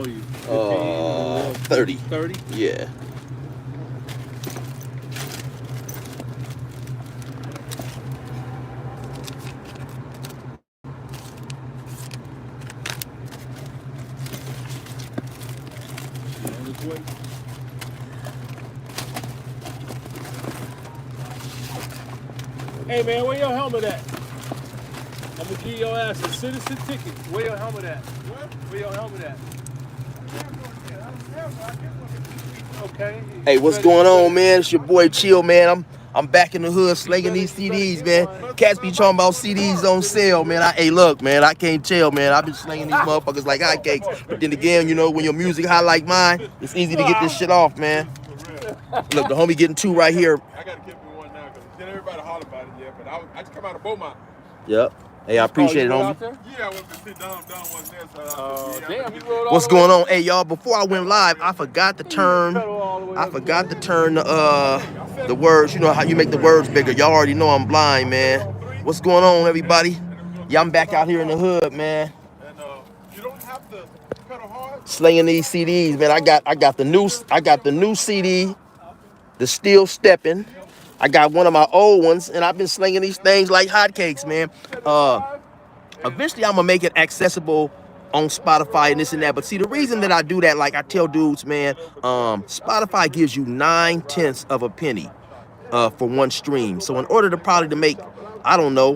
owe you? 30. 30? Yeah. Hey man, where your helmet at? I'm gonna give your ass a citizen ticket. Where your helmet at? What? Where your helmet at? Okay. Hey, what's going on, man? It's your boy Chill, man. I'm back in the hood slinging these CDs, man. Cats be talking about CDs on sale, man. Hey, look, man, I can't tell, man. I've been slinging these motherfuckers like hotcakes. But then again, you know, when your music hot like mine, it's easy to get this shit off, man. Look, the homie getting two right here. I gotta give me one now because then everybody holler about it, yeah. But I just come out of Beaumont. Yep. Hey, I appreciate it, homie. Yeah, I went to sit down wasn't there. So damn, you rode all What's the way going on? to- Hey, y'all, before I went live, I forgot to turn the words, you know how you make the words bigger. Y'all already know I'm blind, man. What's going on, everybody? Yeah, I'm back out here in the hood, man. And you don't have to pedal hard. Slinging these CDs, man. I got the new CD, the Still Steppin'. I got one of my old ones, and I've been slinging these things like hotcakes, man. Eventually, I'm gonna make it accessible on Spotify and this and that. But see, the reason that I do that, like I tell dudes, man, Spotify gives you 9/10 of a penny for one stream. So in order to make, I don't know,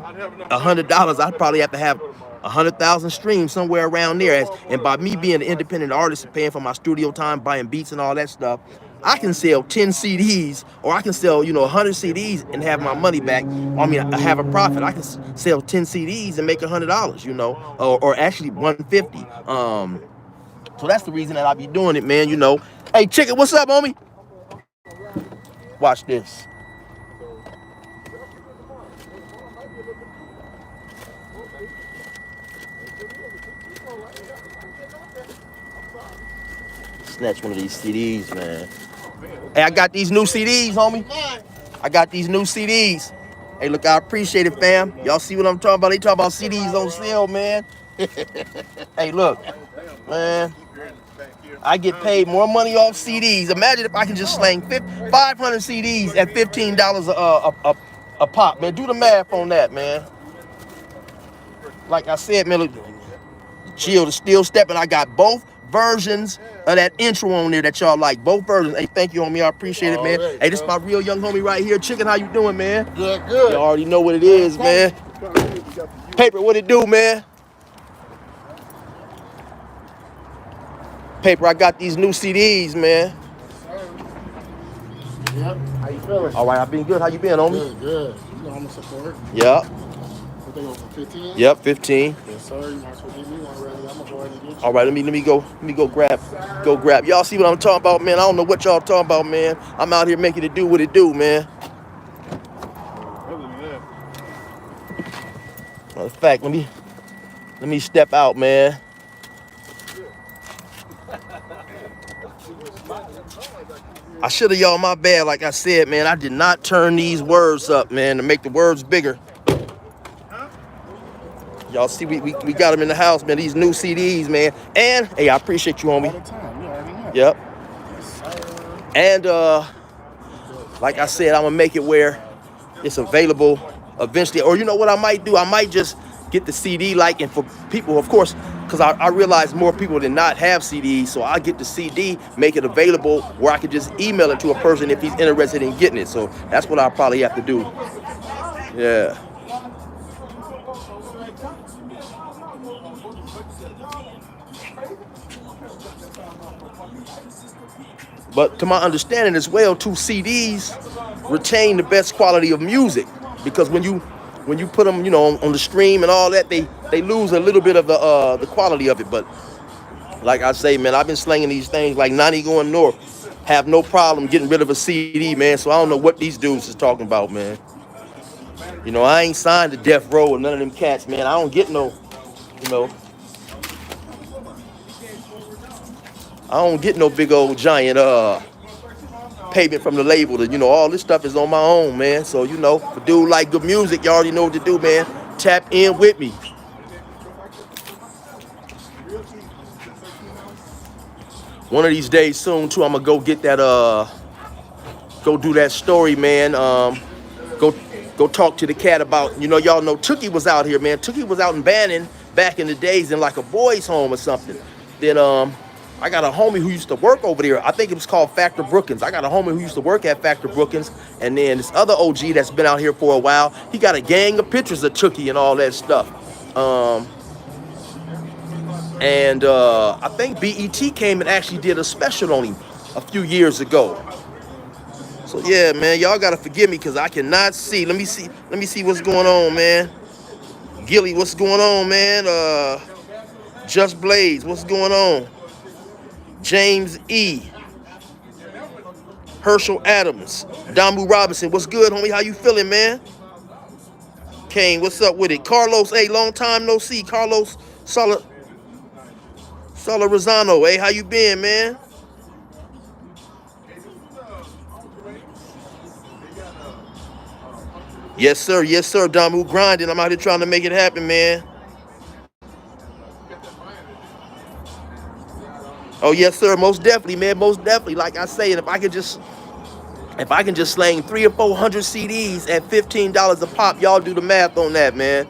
$100, I'd probably have to have 100,000 streams somewhere around there. And by me being an independent artist and paying for my studio time, buying beats and all that stuff, I can sell 10 CDs or I can sell, 100 CDs and have my money back. I mean, I have a profit. I can sell 10 CDs and make $100, or actually 150. So that's the reason that I be doing it, man, Hey, Chicken, what's up, homie? Watch this. Snatch one of these CDs, man. Hey, I got these new CDs, homie. I got these new CDs. Hey, look, I appreciate it, fam. Y'all see what I'm talking about? They talking about CDs on sale, man. Hey, look, man. I get paid more money off CDs. Imagine if I can just sling 500 CDs at $15 a pop, man. Do the math on that, man. Like I said, man, look, Chill, the Still Steppin'. I got both versions of that intro on there that y'all like. Both versions. Hey, thank you, homie. I appreciate it, man. Hey, this is my real young homie right here. Chicken, how you doing, man? Good. Y'all already know what it is, man. Paper, what it do, man? Paper, I got these new CDs, man. Yep. How you feeling? All right, I've been good. How you been, homie? Good. You know I'm a support. Yep. What they go for 15? Yep, 15. Yes, sir. You might as well give me one ready. I'm gonna go ahead and get you. All right, let me go grab. Y'all see what I'm talking about, man? I don't know what y'all talking about, man. I'm out here making it do what it do, man. Matter of fact, let me step out, man. I should have, y'all, my bad. Like I said, man, I did not turn these words up, man, to make the words bigger. Y'all see, we got them in the house, man. These new CDs, man. And, hey, I appreciate you, homie. All the time. You already know. Yep. Yes, sir. And, like I said, I'm going to make it where it's available eventually. Or you know what I might do? I might just get the CD, and for people, of course, because I realize more people than not have CDs, so I get the CD, make it available where I could just email it to a person if he's interested in getting it. So that's what I'll probably have to do. Yeah. But to my understanding as well, too, CDs retain the best quality of music, because when you put them, on the stream and all that, they lose a little bit of the quality of it. But like I say, man, I've been slinging these things like 90 going north. Have no problem getting rid of a CD, man. So I don't know what these dudes is talking about, man. I ain't signed to Death Row or none of them cats, man. I don't get no, I don't get no big old giant payment from the label. All this stuff is on my own, man. So, for dude like good music, you already know what to do, man. Tap in with me. One of these days soon too, I'm gonna go get that go do that story, man. Go talk to the cat about, y'all know Tookie was out here, man. Tookie was out in Bannon back in the days in like a boys' home or something. Then I got a homie who used to work over there. I think it was called Factor Brookins. I got a homie who used to work at Factor Brookins. And then this other OG that's been out here for a while, he got a gang of pictures of Tookie and all that stuff. I think BET came and actually did a special on him a few years ago. So yeah, man, y'all gotta forgive me because I cannot see. Let me see what's going on, man. Gilly, what's going on, man? Just Blaze, what's going on? James E. Herschel Adams. Damu Robinson, what's good, homie? How you feeling, man? Kane, what's up with it? Carlos, hey, long time no see. Carlos Solorzano, hey, how you been, man? Yes, sir, Damu, grinding. I'm out here trying to make it happen, man. Oh, yes, sir, most definitely, man, most definitely. Like I say, if I can just slang 300 or 400 CDs at $15 a pop, y'all do the math on that, man.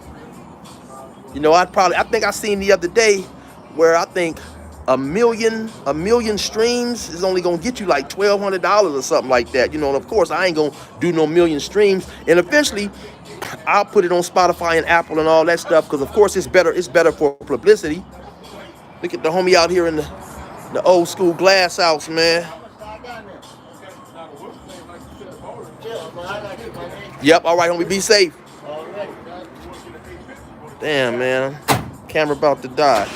I think I seen the other day where I think a million streams is only gonna get you like $1,200 or something like that. And of course I ain't gonna do no million streams. And eventually I'll put it on Spotify and Apple and all that stuff because of course it's better for publicity. Look at the homie out here in the old school glass house, man. Yep, all right, homie, be safe. Damn, man, camera about to die.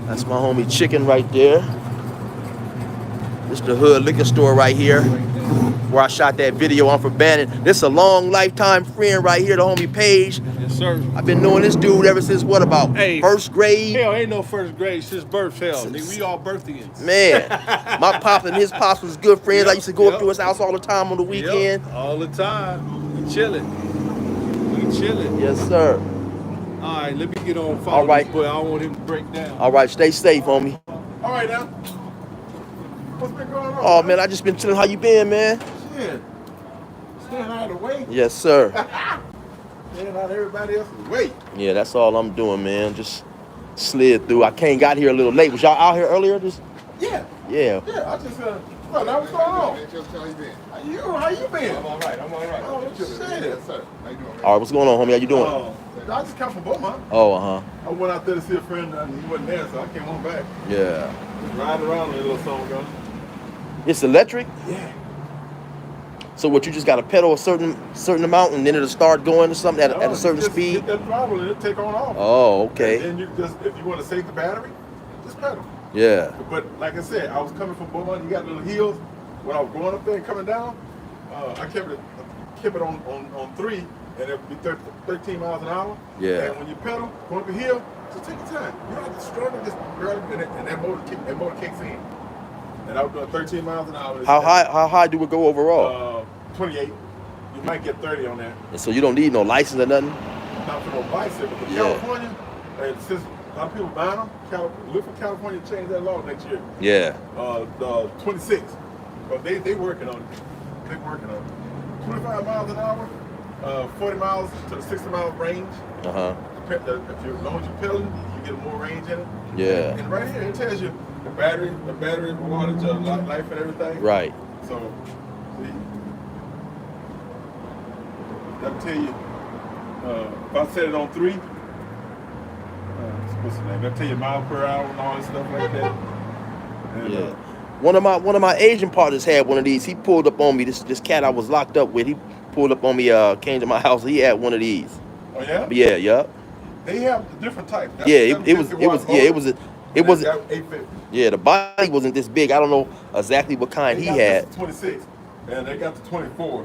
That's my homie Chicken right there. This is the hood liquor store right here where I shot that video. I'm from Bannon. This is a long lifetime friend right here, the homie Page. Yes, sir. I've been knowing this dude ever since first grade? Hell, ain't no first grade since birth. Hell, nigga, we all birthdays. Man, my pop and his pops was good friends. I used to go up to his house all the time on the weekend. Yep, all the time. We chilling. Yes, sir. All right, let me get on follow. All right. But I don't want him to break down. All right, stay safe, homie. All right, now. What's been going on? Oh, man, I just been chilling. How you been, man? Shit. Staying out of the way. Yes, sir. Staying out of everybody else's way. Yeah, that's all I'm doing, man. Just slid through. I got here a little late. Was y'all out here earlier? Yeah. Yeah. Yeah, I just, well, now what's going on? How you been? How you been? I'm all right. Oh, what you saying? Yes, sir. How you doing, man? All right, what's going on, homie? How you doing? I just come from Beaumont. Oh, uh-huh. I went out there to see a friend, and he wasn't there, so I came on back. Yeah. Just riding around a little song, girl. It's electric? Yeah. So what, you just got to pedal a certain amount and then it'll start going or something at a certain speed? Hit that throttle and it'll take on off. Oh, okay. And then you just, if you want to save the battery, just pedal. Yeah. But like I said, I was coming from Beaumont. You got little hills. When I was going up there and coming down, I kept it on 3, and it would be 13 miles an hour. Yeah. And when you pedal, go up the hill, just take your time. You don't have to struggle, just barely, and that motor kicks in. And I was doing 13 miles an hour. How high do it go overall? 28. You might get 30 on that. And so you don't need no license or nothing? Not for no bicycle, but California, and since a lot of people buying them, look for California to change that law next year. Yeah. The 26. But they working on it. They're working on it. 25 miles an hour, 40 miles to the 60 mile range. Uh-huh. As long as you're pedaling, you get more range in it. Yeah. And right here, it tells you the battery, wattage, life and everything. Right. So, see, that'll tell you, if I set it on 3, what's the name? That'll tell you mile per hour and all this stuff like that. And, yeah. One of my Asian partners had one of these. He pulled up on me. This cat I was locked up with. He pulled up on me. Came to my house. He had one of these. Oh yeah. Yeah. Yup. They have different types. Yeah. It was. It was. Yeah. The body wasn't this big. I don't know exactly what kind he had. 26, and they got the 24.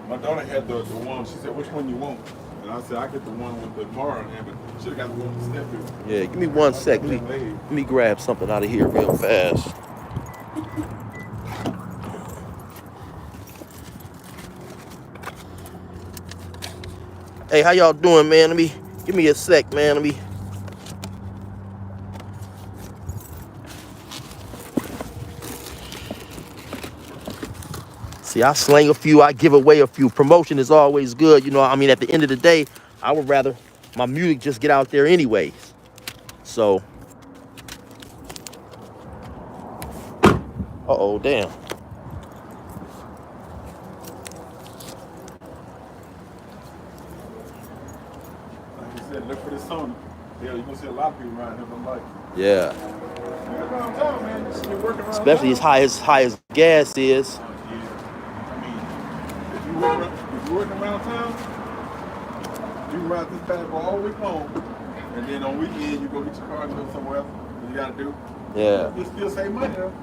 My daughter had the one. She said, "Which one you want?" And I said, "I get the one with the bar on there, but should have got the one with the step in." Yeah. Give me 1 sec. Let me grab something out of here real fast. Hey, how y'all doing, man? Give me a sec, man. See, I slang a few, I give away a few. Promotion is always good. You know, I mean, at the end of the day, I would rather my music just get out there anyways. So, uh-oh, damn. Like you said, look for this Sony. Yeah, you're gonna see a lot of people around here from like. Yeah. You're around town, man. You're working around Especially town. as high as gas is. Yeah. I mean, if you're working around town, you can ride this bad boy all week long, and then on weekend you go get your car and go somewhere else. What you gotta do? Yeah. You still save money though.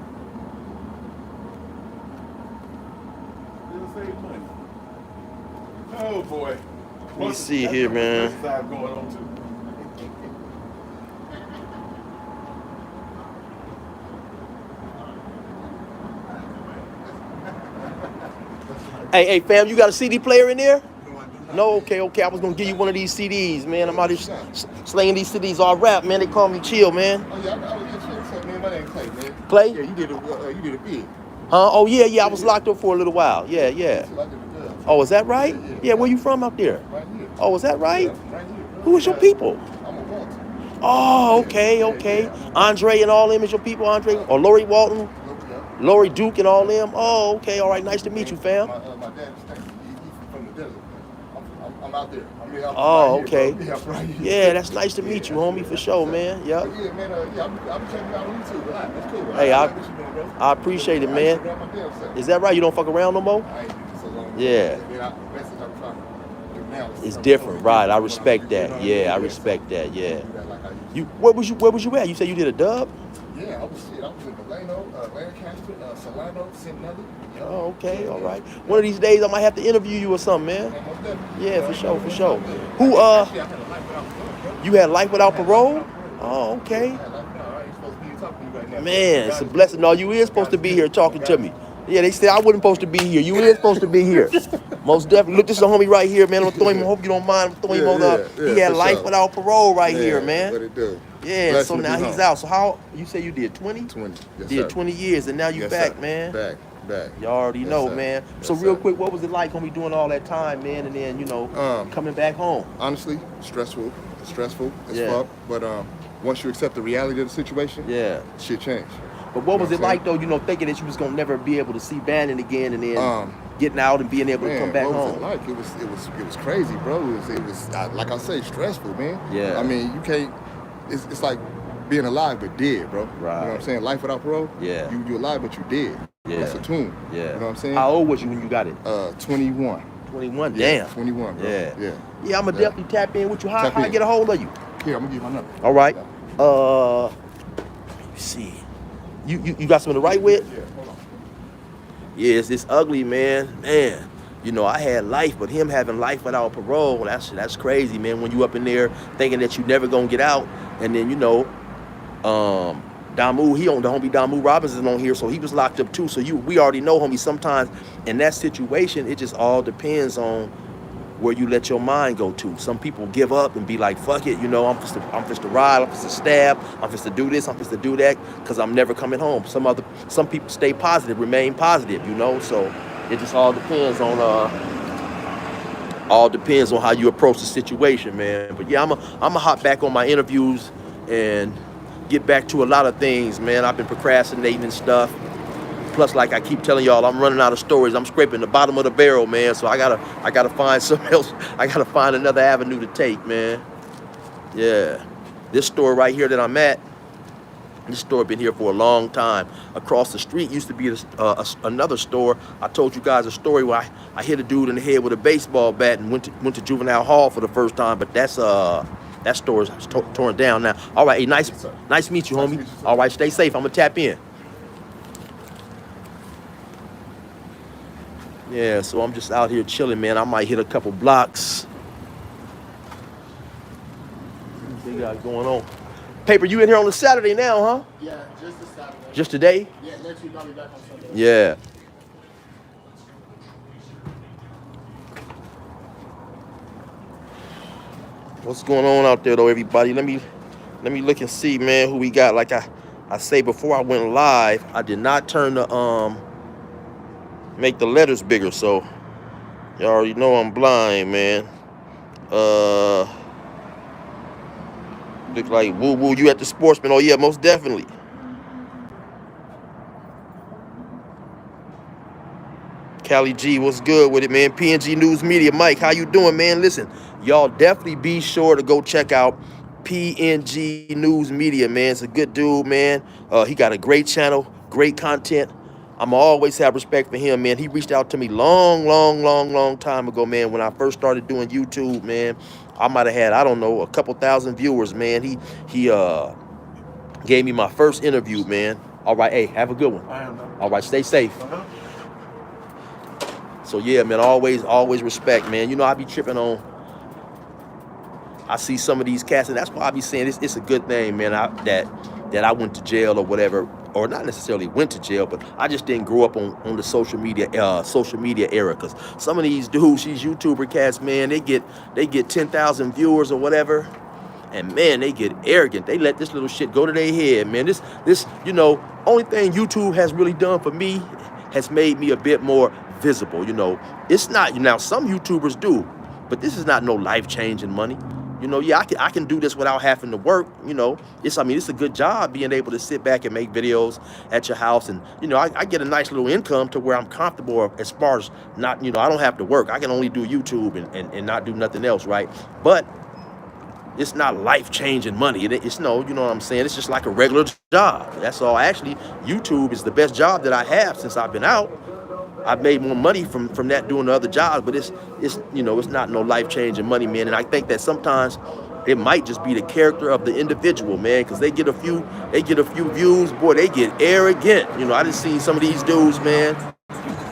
Still save money. Oh boy. Let me see here, man. Side going on too. Hey, fam, you got a CD player in there? No, okay. I was gonna give you one of these CDs, man. I'm out here slinging these CDs all rap, man. They call me Chill, man. Oh yeah, I was just saying, man, my name Clay, man. Clay? Yeah, you did a bid. Huh? Oh yeah. I was locked up for a little while. Yeah. Oh, is that right? Yeah. Where you from out there? Right here. Oh, is that right? Yeah, right here. Who is your people? I'm a Walter. Oh, okay. Andre and all them is your people, Andre? Or Lori Walton, Lori Duke and all them? Oh, okay. All right. Nice to meet you, fam. My dad is from the desert. I'm out there. I'm here. Oh, right okay. Here, right here. Yeah, that's nice to meet you, homie, for sure, man. Yep. Yeah, man. I'm checking you out on YouTube. That's cool. Hey, I like what you doing, bro. I appreciate it, man. Is that right? You don't fuck around no more? I ain't do this so long. Yeah. The message I'm trying to do now is It's different, right? I respect that. Yeah, I respect that. Yeah. Where was you at? You said you did a dub? Yeah, I was in Delano, Lancaster, Solano, Centinela. Oh, okay, all right. One of these days I might have to interview you or something, man. Yeah, for sure. Who you had life without parole? Oh, okay. Man, it's a blessing. No, you is supposed to be here talking to me. Yeah, they said I wasn't supposed to be here. You is supposed to be here. Most definitely. Look, this is a homie right here, man. I'm throwing him. I hope you don't mind. I'm throwing him on he had life without parole right here, man. What it do? Yeah, Blessed so now he's out. So how you say you did 20? 20. Yes, did sir. 20 years, and now you back, man. Back. You already Yes, know, sir. man. Yes, So real sir. quick, what was it like when we doing all that time, man, and then coming back home? Honestly, stressful as Yeah. fuck. But once you accept the reality of the situation, Yeah. shit changed. But what was You it know like though? Thinking that you was gonna never be able to see Bannon again, and then getting out and being able to come back what home. was it like? It was crazy, bro. It was like I say, stressful, man. Yeah. I mean, you can't. It's like being alive but dead, bro. Right. You know what I'm saying? Life without parole. Yeah. You alive but you dead. Yeah. That's a tune. Yeah. You know what I'm saying? How old was you when you got it? 21. 21. Yeah, Damn. 21, bro. Yeah. Yeah. Yeah, I'ma definitely tap in with you. How Tap I in. get a hold of you? Here, I'm gonna give you my number. All right. Yeah. Let me see. You got something to write with? Yeah, hold on. Yeah, it's ugly, man. Man, I had life, but him having life without parole, that's crazy, man. When you up in there thinking that you never gonna get out, and then Damu, the homie Damu Robinson on here, so he was locked up too. So we already know, homie. Sometimes in that situation, it just all depends on where you let your mind go to. Some people give up and be like, fuck it, I'm just to ride, I'm just to stab, I'm just to do this, I'm just to do that, because I'm never coming home. Some people stay positive, remain positive, so it just all depends on how you approach the situation, man. But yeah, I'm a hop back on my interviews and get back to a lot of things, man. I've been procrastinating and stuff. Plus, like I keep telling y'all, I'm running out of stories. I'm scraping the bottom of the barrel, man. So I gotta find something else. I gotta find another avenue to take, man. Yeah. This store right here that I'm at, this store been here for a long time. Across the street used to be another store. I told you guys a story where I hit a dude in the head with a baseball bat and went to juvenile hall for the first time. But that store is torn down now. All right, hey, nice to meet you, homie. All right, stay safe. I'm gonna tap in. Yeah, so I'm just out here chilling, man. I might hit a couple blocks. What they got going on? Paper, you in here on a Saturday now, huh? Yeah, just this Saturday. Just today? Yeah, next week I'll be back on Sunday. Yeah. What's going on out there though, everybody? Let me look and see, man, who we got. Like I say before I went live, I did not turn the make the letters bigger, so you already know I'm blind, man. Look like woo woo, you at the Sportsman? Oh yeah, most definitely. Callie G, what's good with it, man? PNG News Media, Mike, how you doing, man? Listen, y'all definitely be sure to go check out PNG News Media, man. It's a good dude, man. He got a great channel, great content. I'm always have respect for him, man. He reached out to me long time ago, man. When I first started doing YouTube, man, I might have had, I don't know, a couple thousand viewers, man. He gave me my first interview, man. All right, hey, have a good one. All right, stay safe. So yeah, man, always respect, man. You know, I be tripping on. I see some of these cats, and that's why I be saying it's a good thing, man. That I went to jail or whatever, or not necessarily went to jail, but I just didn't grow up on the social media era. Cause some of these dudes, these YouTuber cats, man, they get 10,000 viewers or whatever, and man, they get arrogant. They let this little shit go to their head, man. This you know, only thing YouTube has really done for me has made me a bit more visible. You know, it's not, now some YouTubers do, but this is not no life-changing money. You know, yeah, I can do this without having to work. You know, it's a good job being able to sit back and make videos at your house, and you know, I get a nice little income to where I'm comfortable as far as not, you know, I don't have to work. I can only do YouTube and not do nothing else, right? But it's not life-changing money. It's no, you know what I'm saying? It's just like a regular job. That's all. Actually, YouTube is the best job that I have since I've been out. I've made more money from that doing the other jobs, but it's you know, it's not no life-changing money, man. And I think that sometimes it might just be the character of the individual, man, because they get a few views, boy, they get arrogant. You know, I just seen some of these dudes, man,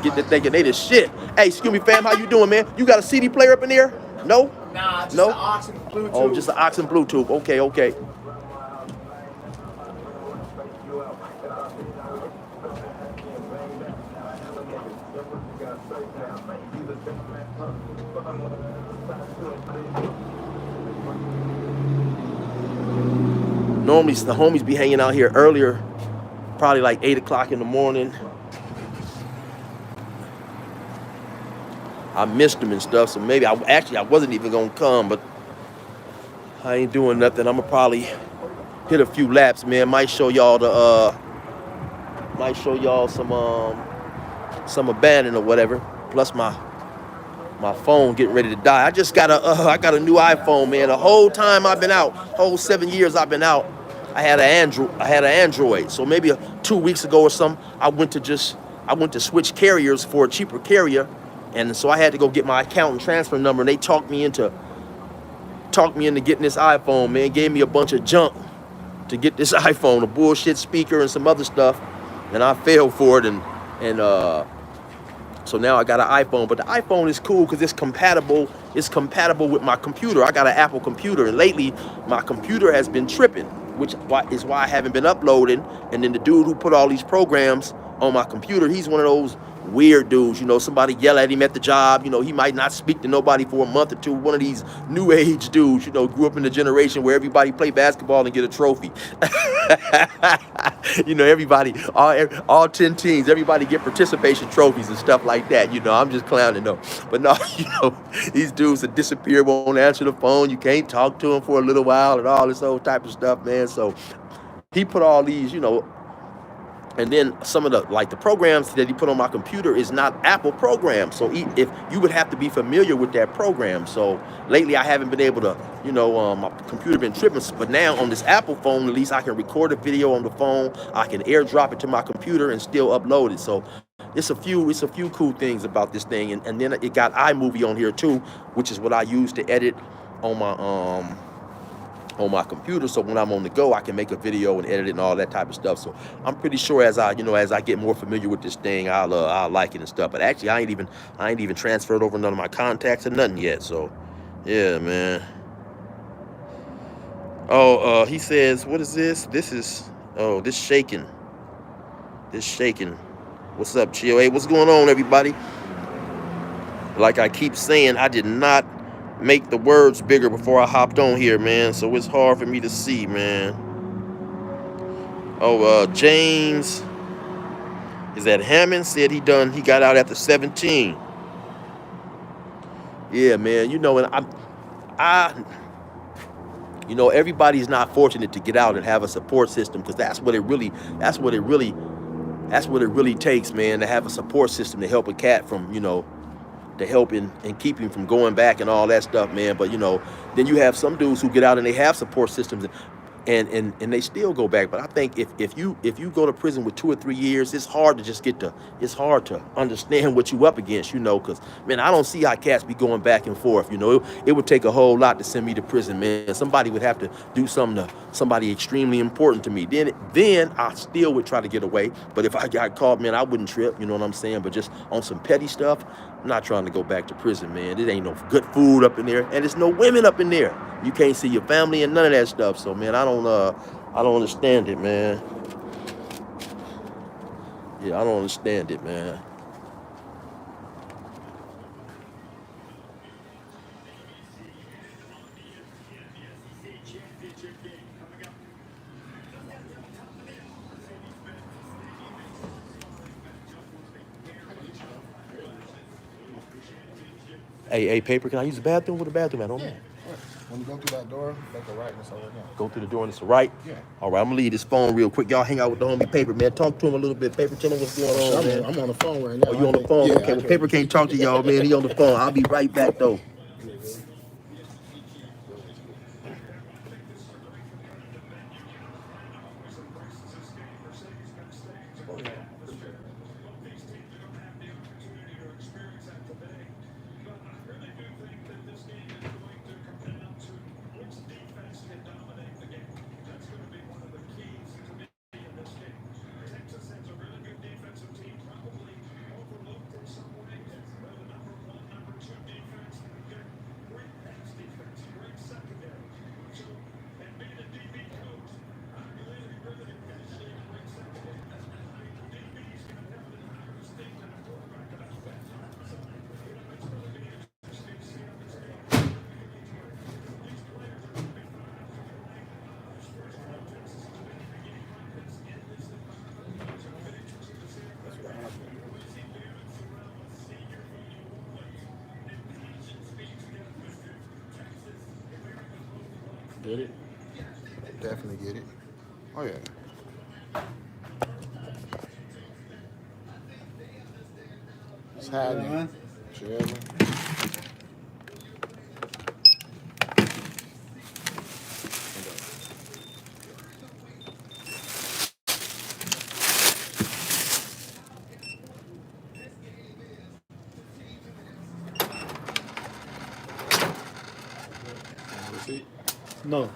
get to thinking they the shit. Hey, excuse me, fam, how you doing, man? You got a CD player up in there? No? Nah, just no? an aux and Bluetooth. Oh, just an aux and Bluetooth. Okay. Normally, the homies be hanging out here earlier, probably like 8 o'clock in the morning. I missed them and stuff, so maybe I wasn't even gonna come, but I ain't doing nothing. I'm gonna probably hit a few laps, man. Might show y'all some abandon or whatever. Plus my phone getting ready to die. I just got a new iPhone, man. The whole time I've been out, whole 7 years I've been out, I had an Android. So maybe 2 weeks ago or something, I went to switch carriers for a cheaper carrier, and so I had to go get my account and transfer number, and they talked me into getting this iPhone, man. Gave me a bunch of junk to get this iPhone, a bullshit speaker and some other stuff, and I failed for it, and so now I got an iPhone. But the iPhone is cool because it's compatible with my computer. I got an Apple computer, and lately my computer has been tripping, which is why I haven't been uploading. And then the dude who put all these programs on my computer, he's one of those weird dudes, you know, somebody yell at him at the job, you know, he might not speak to nobody for a month or two. One of these new age dudes, you know, grew up in the generation where everybody play basketball and get a trophy. You know, everybody, all 10 teams, everybody get participation trophies and stuff like that. You know, I'm just clowning though. But no, you know, these dudes that disappear, won't answer the phone, you can't talk to them for a little while and all this old type of stuff, man. So he put all these, you know, and then some of the programs that he put on my computer is not Apple programs. So if you would have to be familiar with that program. So lately I haven't been able to, you know, my computer been tripping. But now on this Apple phone, at least I can record a video on the phone. I can airdrop it to my computer and still upload it. So it's a few cool things about this thing. And then it got iMovie on here too, which is what I use to edit on my computer, so when I'm on the go, I can make a video and edit it and all that type of stuff. So I'm pretty sure as I get more familiar with this thing, I'll like it and stuff. But actually, I ain't even transferred over none of my contacts or nothing yet. So yeah, man. Oh, he says, what is this? This is this shaking. What's up, Chill? Hey, what's going on, everybody? Like I keep saying, I did not make the words bigger before I hopped on here, man. So it's hard for me to see, man. Oh, James is that Hammond said he got out after 17. Yeah, man. You know, and you know, everybody's not fortunate to get out and have a support system, because that's what it really takes, man, to have a support system to help a cat from, you know, to help and keep him from going back and all that stuff, man. But you know, then you have some dudes who get out and they have support systems and they still go back. But I think if you go to prison with 2 or 3 years, it's hard to understand what you up against, you know, because man, I don't see how cats be going back and forth. You know, it would take a whole lot to send me to prison, man. Somebody would have to do something to somebody extremely important to me. Then I still would try to get away. But if I got caught, man, I wouldn't trip. You know what I'm saying? But just on some petty stuff, I'm not trying to go back to prison, man. It ain't no good food up in there, and there's no women up in there. You can't see your family and none of that stuff. So, man, I don't understand it, man. Yeah, I don't understand it, man. Hey, Paper, can I use the bathroom? Where the bathroom at? Yeah. When you go through that door, make a right and it's over there. Go through the door and it's a right? Yeah. All right, I'm going to leave this phone real quick. Y'all hang out with the homie Paper, man. Talk to him a little bit. Paper, tell him what's going on, man. I'm on the phone right now. Oh, you on the phone? Yeah, okay, well, Paper can't talk to y'all, man. He on the phone. I'll be right back, though. Get it? Definitely get it. Oh, yeah. What's happening? Chilling. No.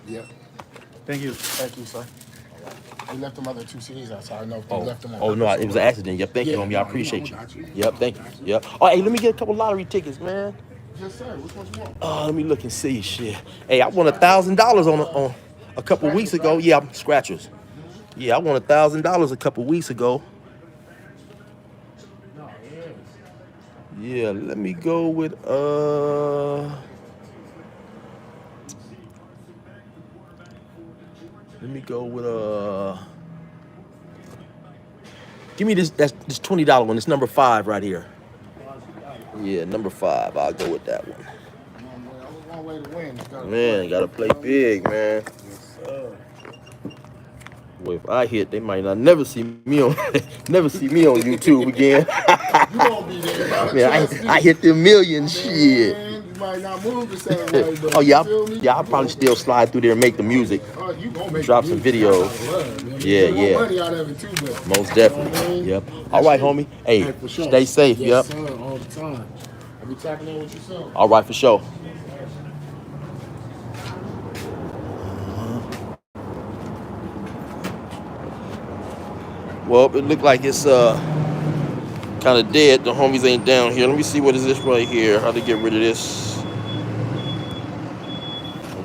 Yep. Thank you. Thank you, sir. We left them other 2 CDs outside. I know if they left them on. Oh, no, it was an accident. Yep, thank you, homie. I appreciate you. Yep, thank you. Yep. Oh, hey, let me get a couple lottery tickets, man. Yes, sir. Which ones you want? Let me look and see. Shit. Hey, I won $1,000 on a couple weeks ago. Yeah, I'm scratchers. Yeah, I won $1,000 a couple weeks ago. Yeah, let me go with give me this $20 one. It's number 5 right here. Yeah, number 5. I'll go with that one. One way to win. Man, gotta play big, man. Boy, if I hit, they might not never see me on YouTube again. You won't be there. Man, I hit the million shit. You might not move the same way, but Oh yeah, I'll probably still slide through there and make the music. you gonna make Drop some videos. Yeah. Money out of it too, but Most definitely. Yep. All right, homie. Hey, for sure. stay safe. Yes, Yep. sir, all the time. I'll be tapping in with you soon. All right, for sure. Well, it looked like it's kind of dead. The homies ain't down here. Let me see what is this right here. How to get rid of this.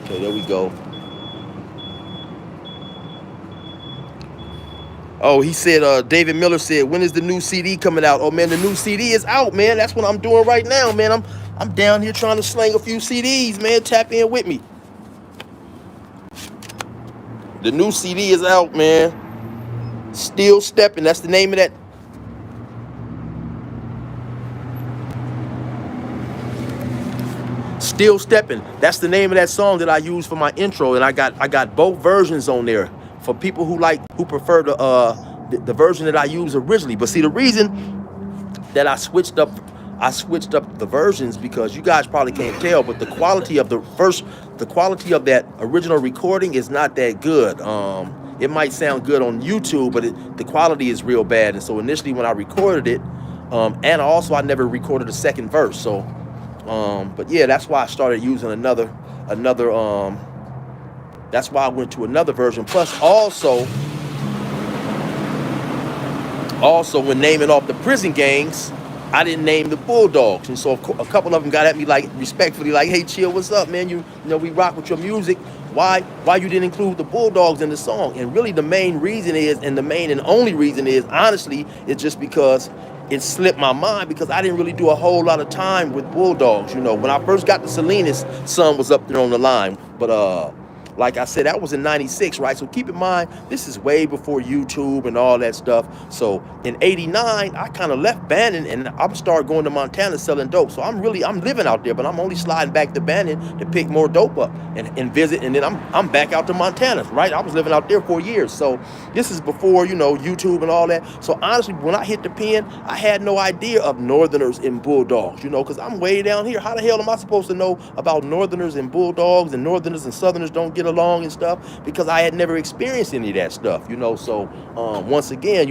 Okay, there we go. Oh, he said, David Miller said, when is the new CD coming out? Oh, man, the new CD is out, man. That's what I'm doing right now, man. I'm down here trying to sling a few CDs, man. Tap in with me. The new CD is out, man. Still Stepping. That's the name of that. Still Stepping. That's the name of that song that I use for my intro, and I got both versions on there for people who prefer the version that I used originally. But see, the reason that I switched up the versions because you guys probably can't tell, but the quality of that original recording is not that good. It might sound good on YouTube, but the quality is real bad. And so initially when I recorded it, and also I never recorded a second verse. So, but yeah, that's why I started using another. That's why I went to another version. Plus, also when naming off the prison gangs, I didn't name the Bulldogs, and so a couple of them got at me like respectfully, like, "Hey, Chill, what's up, man? You know we rock with your music. Why you didn't include the Bulldogs in the song?" And really, the main reason is, and the main and only reason is, honestly, it's just because it slipped my mind because I didn't really do a whole lot of time with Bulldogs. You know, when I first got to Salinas, Son was up there on the line, but like I said, that was in '96, right? So keep in mind, this is way before YouTube and all that stuff. So in '89, I kind of left Bannon and I started going to Montana selling dope. So I'm living out there, but I'm only sliding back to Bannon to pick more dope up and visit. And then I'm back out to Montana, right? I was living out there for years. So this is before, YouTube and all that. So honestly, when I hit the pen, I had no idea of Northerners and Bulldogs, because I'm way down here. How the hell am I supposed to know about Northerners and Bulldogs, and Northerners and Southerners don't get along and stuff? Because I had never experienced any of that stuff, So once again,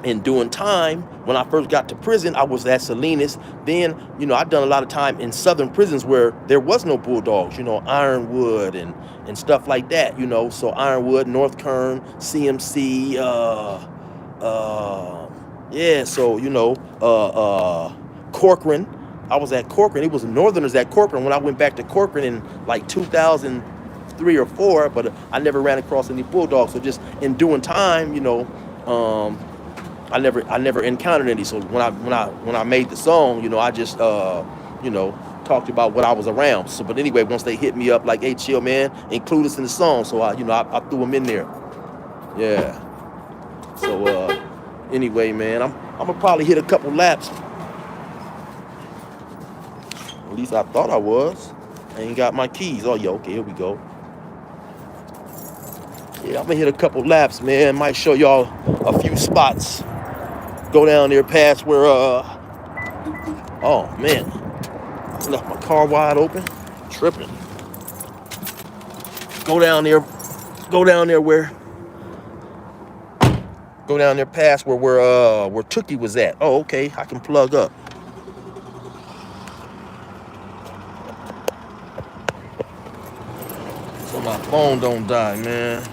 in doing time, when I first got to prison, I was at Salinas. Then, I've done a lot of time in southern prisons where there was no Bulldogs, Ironwood and stuff like that, So Ironwood, North Kern, CMC, yeah, so, Corcoran. I was at Corcoran. It was Northerners at Corcoran when I went back to Corcoran in like 2003 or 4, but I never ran across any Bulldogs. So just in doing time, I never encountered any. So when I made the song, I just talked about what I was around. So but anyway, once they hit me up like, "Hey, Chill, man, include us in the song." So I threw them in there. Yeah. So anyway, man, I'm gonna probably hit a couple laps. At least I thought I was. I ain't got my keys. Oh, yeah, okay, here we go. Yeah, I'm gonna hit a couple laps, man. Might show y'all a few spots. Go down there past where, oh, man. Left my car wide open. Tripping. Go down there past where Tookie was at. Oh, okay, I can plug up. So my phone don't die, man.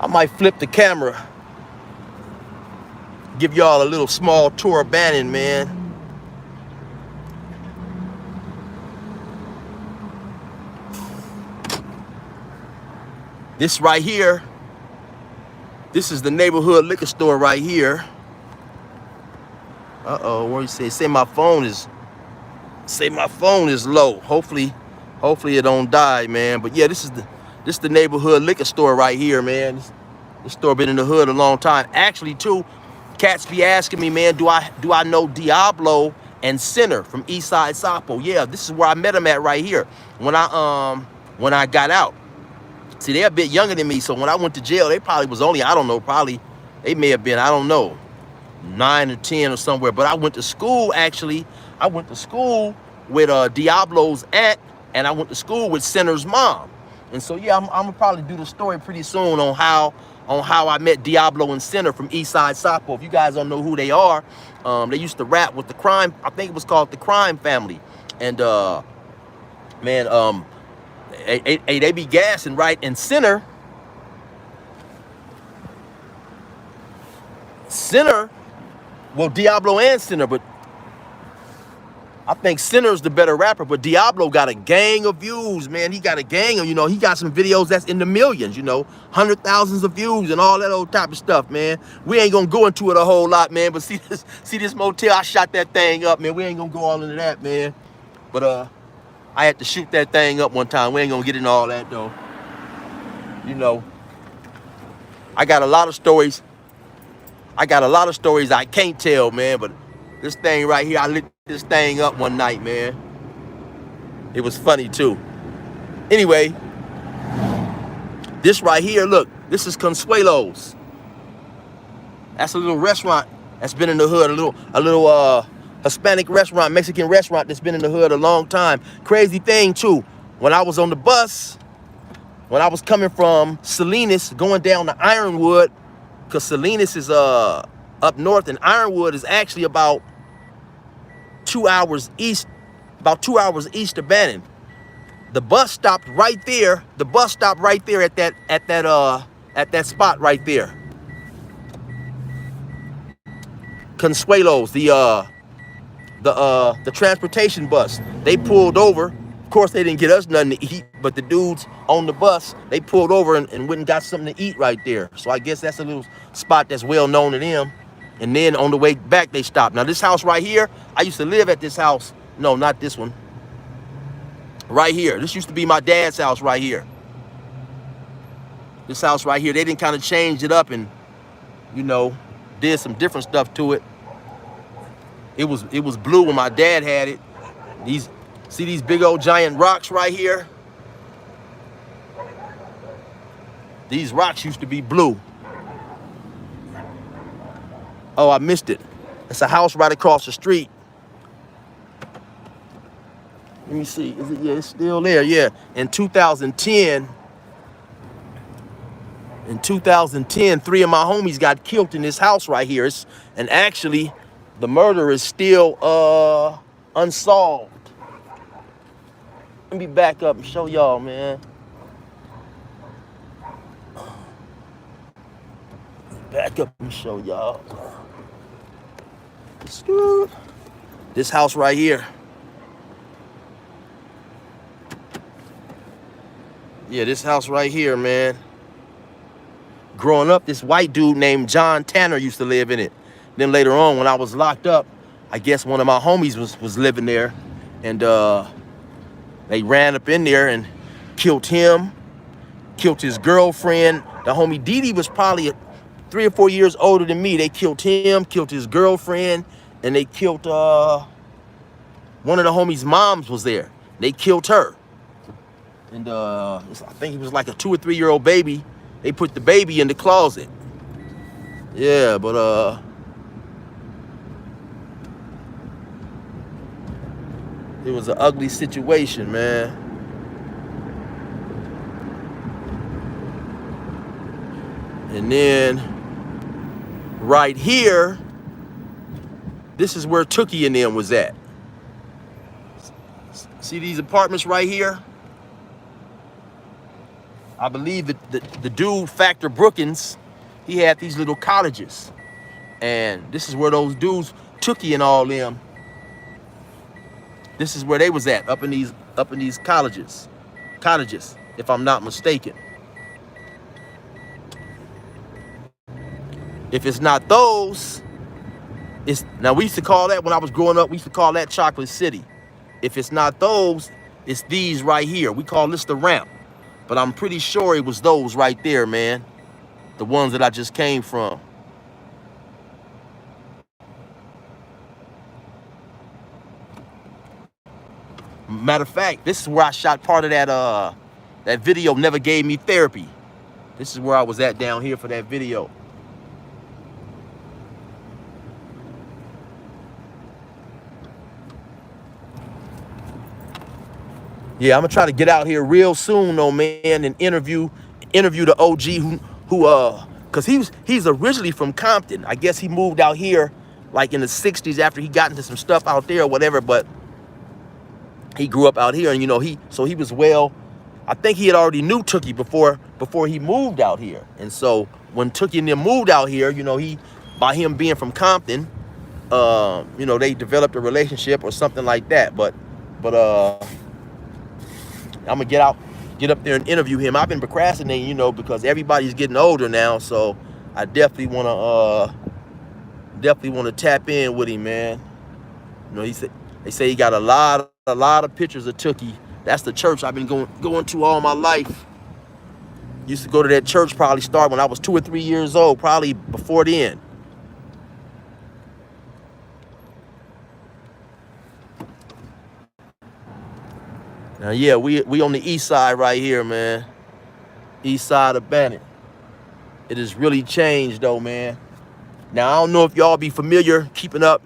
I might flip the camera. Give y'all a little small tour of Bannon, man. This right here, this is the neighborhood liquor store right here. Uh-oh, what do you say? Say my phone is low. Hopefully it don't die, man. But yeah, this is the neighborhood liquor store right here, man. This store been in the hood a long time. Actually, too, cats be asking me, man, do I know Diablo and Sinner from Eastside Sapo? Yeah, this is where I met them at right here. When I got out. See, they're a bit younger than me, so when I went to jail, they probably was only, I don't know, probably they may have been, I don't know, 9 or 10 or somewhere. But I went to school, actually. I went to school with Diablo's aunt, and I went to school with Sinner's mom. And so, yeah, I'm gonna probably do the story pretty soon on how I met Diablo and Sinner from Eastside Sapo. If you guys don't know who they are, they used to rap with the Crime, I think it was called the Crime Family. And man, they be gassing, right? And Sinner, well, Diablo and Sinner, but I think Sinner's the better rapper, but Diablo got a gang of views, man. He got a gang of, he got some videos that's in the millions, 100,000s of views and all that old type of stuff, man. We ain't gonna go into it a whole lot, man. But see this motel, I shot that thing up, man. We ain't gonna go all into that, man. But I had to shoot that thing up one time. We ain't gonna get into all that though. I got a lot of stories. I can't tell, man, but this thing right here, I lit this thing up one night, man. It was funny too. Anyway, this right here, look, this is Consuelo's. That's a little restaurant that's been in the hood, a little Hispanic restaurant, Mexican restaurant that's been in the hood a long time. Crazy thing too, when I was on the bus, when I was coming from Salinas going down to Ironwood, because Salinas is up north and Ironwood is actually about 2 hours east, of Bannon. The bus stopped right there. The bus stopped right there at that spot right there. Consuelo's, the transportation bus. They pulled over. Of course, they didn't get us nothing to eat, but the dudes on the bus, they pulled over and went and got something to eat right there. So I guess that's a little spot that's well known to them. And then on the way back, they stopped. Now, this house right here, I used to live at this house. No, not this one. Right here. This used to be my dad's house right here. This house right here, they didn't kind of change it up and, did some different stuff to it. It was blue when my dad had it. See these big old giant rocks right here? These rocks used to be blue. Oh, I missed it. It's a house right across the street. Let me see. Is it? Yeah, it's still there. Yeah. In 2010, 3 of my homies got killed in this house right here. And actually, the murder is still unsolved. Let me back up and show y'all, man. Back up and show y'all. This house right here. Yeah, this house right here, man. Growing up, this white dude named John Tanner used to live in it. Then later on, when I was locked up, I guess one of my homies was living there. And they ran up in there and killed him, killed his girlfriend. The homie Didi was probably 3 or 4 years older than me. They killed him, killed his girlfriend, and they killed one of the homies' moms was there. They killed her. And I think it was like a 2 or 3 year old baby. They put the baby in the closet. Yeah, but it was an ugly situation, man. And then right here, this is where Tookie and them was at. See these apartments right here? I believe that the dude, Factor Brookins, he had these little cottages. And this is where those dudes, Tookie and all them, this is where they was at, up in these cottages, if I'm not mistaken. If it's not those, now we used to call that, when I was growing up, we used to call that Chocolate City. If it's not those, it's these right here. We call this the ramp. But I'm pretty sure it was those right there, man. The ones that I just came from. Matter of fact, this is where I shot part of that video, Never Gave Me Therapy. This is where I was at down here for that video. Yeah, I'm gonna try to get out here real soon, though, man, and interview the OG cause he's originally from Compton. I guess he moved out here like in the 60s after he got into some stuff out there or whatever, but he grew up out here, and so he was I think he had already knew Tookie before he moved out here. And so when Tookie and them moved out here, by him being from Compton, you know, they developed a relationship or something like that. But I'm gonna get up there and interview him. I've been procrastinating, you know, because everybody's getting older now, so I definitely wanna tap in with him, man. You know, they say he got a lot of pictures of Tookie. That's the church I've been going to all my life. Used to go to that church, probably start when I was 2 or 3 years old, probably before then. Now, yeah, we on the east side right here, man. East side of Bannock. It has really changed, though, man. Now, I don't know if y'all be familiar, keeping up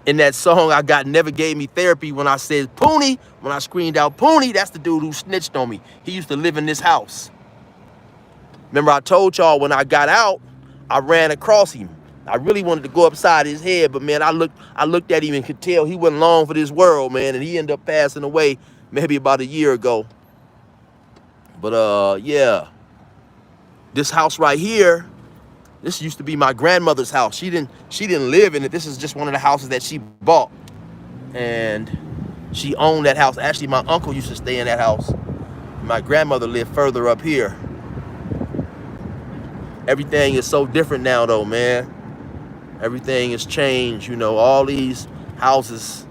in that song I got Never Gave Me Therapy, when I said Poonie, when I screamed out Poonie, that's the dude who snitched on me. He used to live in this house. Remember, I told y'all when I got out, I ran across him. I really wanted to go upside his head, but man, I looked at him and could tell he wasn't long for this world, man, and he ended up passing away maybe about a year ago. But yeah, this house right here, this used to be my grandmother's house. She didn't live in it. This is just one of the houses that she bought, and she owned that house. Actually, my uncle used to stay in that house. My grandmother lived further up here. Everything is so different now, though, man. Everything has changed, you know. All these houses,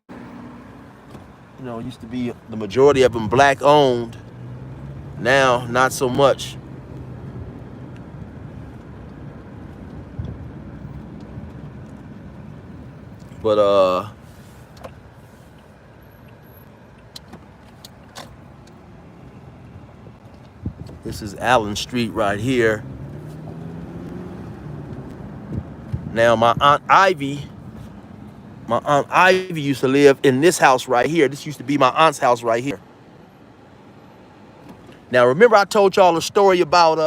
you know, used to be the majority of them black owned. Now, not so much. But this is Allen Street right here. Now, my Aunt Ivy used to live in this house right here. This used to be my aunt's house right here. Now, remember I told y'all a story about,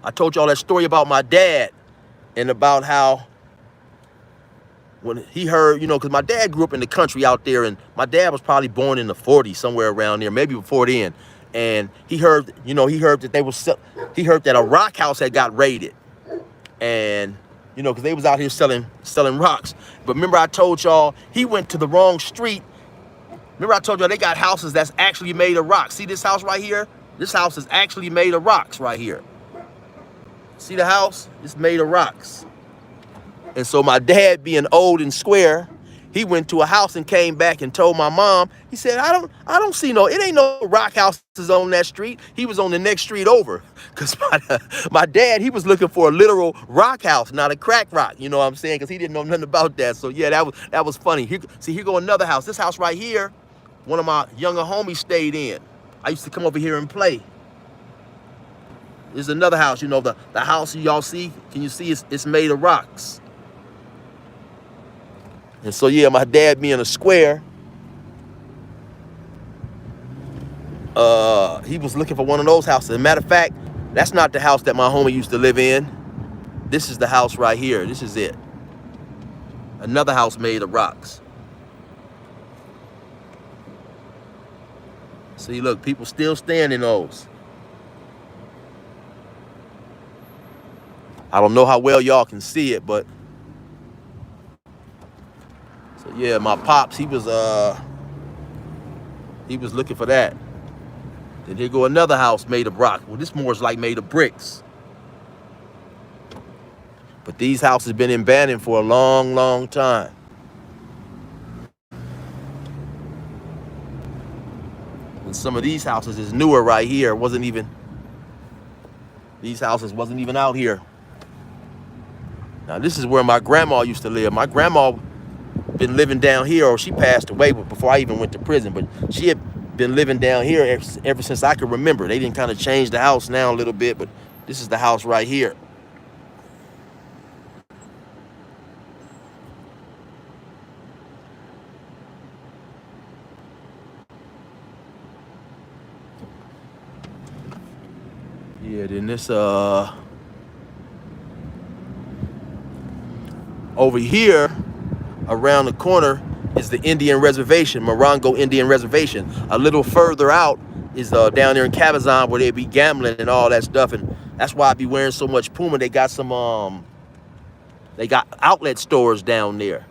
I told y'all that story about my dad and about how when he heard, you know, because my dad grew up in the country out there, and my dad was probably born in the 40s, somewhere around there, maybe before then. And he heard, you know, he heard that a rock house had got raided. And, you know, because they was out here selling rocks. But remember I told y'all he went to the wrong street. Remember I told y'all they got houses that's actually made of rocks. See this house right here? This house is actually made of rocks right here. See the house? It's made of rocks. And so my dad, being old and square, he went to a house and came back and told my mom, he said, I don't see it ain't no rock houses on that street. He was on the next street over. Because my dad, he was looking for a literal rock house, not a crack rock. You know what I'm saying? Because he didn't know nothing about that. So yeah, that was funny. Here go another house. This house right here, one of my younger homies stayed in. I used to come over here and play. There's another house, you know, the house y'all see, can you see it's made of rocks? And so, yeah, my dad being a square, he was looking for one of those houses. As a matter of fact, that's not the house that my homie used to live in. This is the house right here. This is it. Another house made of rocks. See, look, people still staying in those. I don't know how well y'all can see it, but so yeah, my pops, he was looking for that. Then here go another house made of rock. Well, this more is like made of bricks. But these houses been in Bannon for a long, long time. And some of these houses is newer right here. These houses wasn't even out here. Now, this is where my grandma used to live. My grandma been living down here, or she passed away before I even went to prison, but she had been living down here ever since I could remember. They didn't kind of change the house now a little bit, but this is the house right here. Yeah, then this over here around the corner is the Indian Reservation, Morongo Indian Reservation. A little further out is down there in Cabazon where they be gambling and all that stuff, and that's why I be wearing so much Puma. They got some they got outlet stores down there,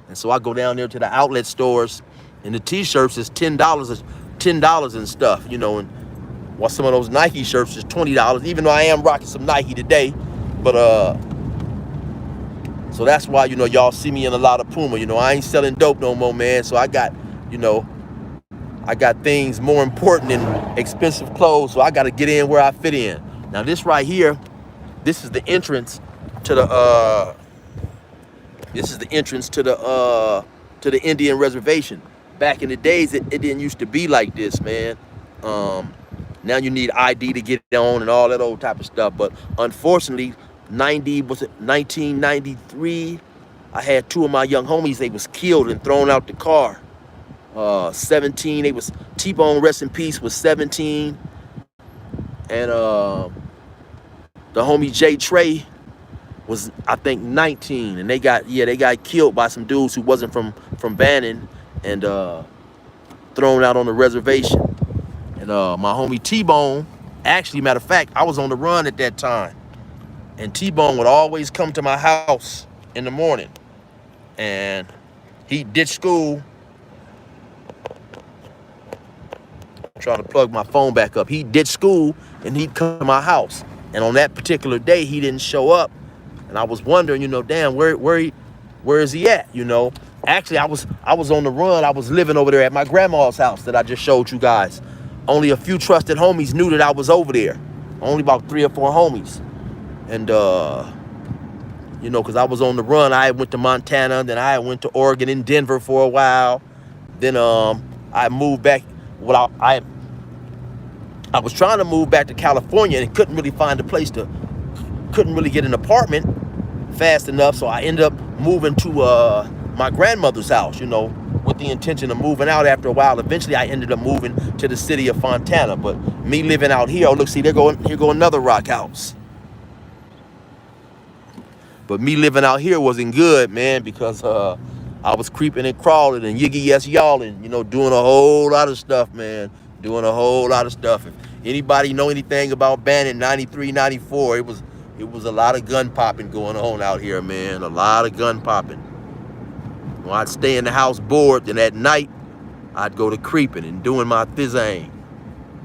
and so I go down there to the outlet stores, and the t-shirts is $10 and stuff, you know, and while some of those Nike shirts is $20, even though I am rocking some Nike today, but so that's why, you know, y'all see me in a lot of Puma. You know, I ain't selling dope no more, man. So I got, you know, I got things more important than expensive clothes, so I got to get in where I fit in. Now this right here, this is the entrance to the to the Indian reservation. Back in the days, it didn't used to be like this, man. Now you need ID to get on and all that old type of stuff. But unfortunately, 1993, I had two of my young homies. They was killed and thrown out the car. 17, they was T-Bone, rest in peace, was 17, and the homie J Trey was, I think, 19, and they got killed by some dudes who wasn't from Bannon, and thrown out on the reservation. And my homie T-Bone, actually, matter of fact, I was on the run at that time, and T-Bone would always come to my house in the morning, and he ditched school. Trying to plug my phone back up. He ditched school and he'd come to my house. And on that particular day, he didn't show up. And I was wondering, you know, damn, where is he at? You know, actually, I was on the run. I was living over there at my grandma's house that I just showed you guys. Only a few trusted homies knew that I was over there. Only about 3 or 4 homies. And you know, because I was on the run. I went to Montana, then I went to Oregon and Denver for a while. Then I moved back. Well, I was trying to move back to California and couldn't really find a place couldn't really get an apartment fast enough. So I ended up moving to my grandmother's house, you know, with the intention of moving out after a while. Eventually, I ended up moving to the city of Fontana. But me living out here, oh, look, see, here go another rock house. But me living out here wasn't good, man, because I was creeping and crawling and yiggy yes y'alling, you know, doing a whole lot of stuff, man. Doing a whole lot of stuff. If anybody know anything about Bannon 93, 94, it was a lot of gun popping going on out here, man. A lot of gun popping. When I'd stay in the house bored, then at night, I'd go to creeping and doing my thing.